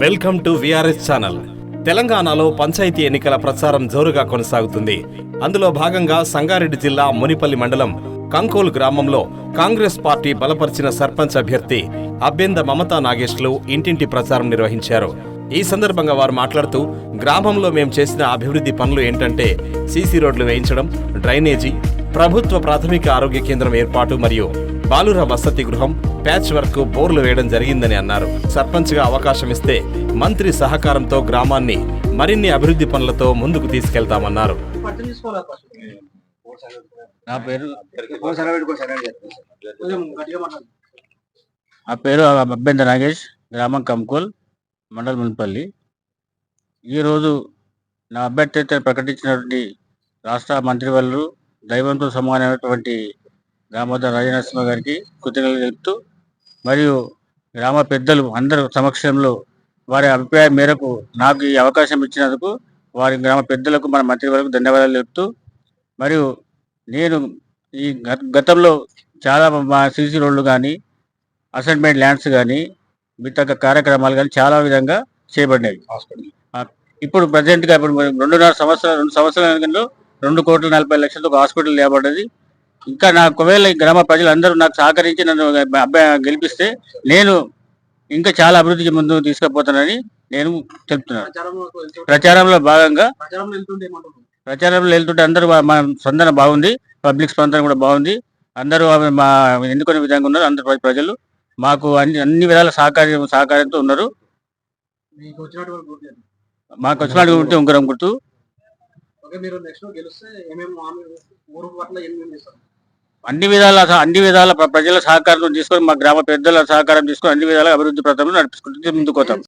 Welcome to VRS channel. తెలంగాణలో పంచాయతీ ఎన్నికల ప్రచారం జోరుగా కొనసాగుతుంది. అందులో భాగంగా సంగారెడ్డి జిల్లా మునిపల్లి మండలం కంకోలు గ్రామంలో కాంగ్రెస్ పార్టీ బలపరిచిన సర్పంచ్ అభ్యర్థి అబ్బెంద మమతా నాగేష్లు ఇంటింటి ప్రచారం నిర్వహించారు. ఈ సందర్భంగా వారు మాట్లాడుతూ, గ్రామంలో మేం చేసిన అభివృద్ధి పనులు ఏంటంటే సీసీ రోడ్లు వేయించడం, డ్రైనేజీ, ప్రభుత్వ ప్రాథమిక ఆరోగ్య కేంద్రం ఏర్పాటు మరియు బాలుర వసతి గృహం, ప్యాచ్ వర్క్, బోర్లు వేయడం జరిగిందని అన్నారు. సర్పంచ్గా అవకాశం ఇస్తే మంత్రి సహకారంతో గ్రామాన్ని మరిన్ని అభివృద్ధి పనులతో ముందుకు తీసుకెళ్తామన్నారు. నా పేరు అబ్బెంద నాగేష్, గ్రామం కంకోల్, మండలం మునిపల్లి. ఈరోజు నా అభ్యర్థిత్వం ప్రకటించినటువంటి రాష్ట్ర మంత్రివర్యులు దైవంతో సమానమైనటువంటి దామోదర్ రాజనరసింహ గారికి కృతజ్ఞతలు తెలుపుతూ, మరియు గ్రామ పెద్దలు అందరి సమక్షంలో వారి అభిప్రాయం మేరకు నాకు ఈ అవకాశం ఇచ్చినందుకు వారి గ్రామ పెద్దలకు, మన మంత్రివర్గకు ధన్యవాదాలు తెలుపుతూ, మరియు నేను ఈ గతంలో చాలా మా సీసీ రోడ్లు కానీ, అసైన్మెంట్ ల్యాండ్స్ కానీ, మిగతా కార్యక్రమాలు కానీ చాలా విధంగా చేయబడినాయి. ఇప్పుడు ప్రజెంట్గా ఇప్పుడు 2 సంవత్సరాలలో 2,40,00,000 ఒక హాస్పిటల్ లేబడ్డది. ఇంకా నాకు ఒకవేళ ఈ గ్రామ ప్రజలందరూ నాకు సహకరించి నన్ను గెలిపిస్తే నేను ఇంకా చాలా అభివృద్ధికి ముందుకు తీసుకుపోతానని నేను చెప్తున్నాను. ప్రచారంలో భాగంగా ప్రచారంలో వెళ్తుంటే అందరూ మా స్పందన బాగుంది, పబ్లిక్ స్పందన కూడా బాగుంది. అందరూ మా ఎన్నుకునే విధంగా ఉన్నారు. అందరు ప్రజలు మాకు అన్ని విధాల సహకారంతో ఉన్నారు. మాకు వచ్చినట్టు ఉంటే ఉంగరం గుర్తు. అన్ని విధాల ప్రజల సహకారం తీసుకొని, మా గ్రామ పెద్దల సహకారం తీసుకొని అన్ని విధాల అభివృద్ధి ప్రధానంలో నడిపించుకుంటూ ముందుకోతాం.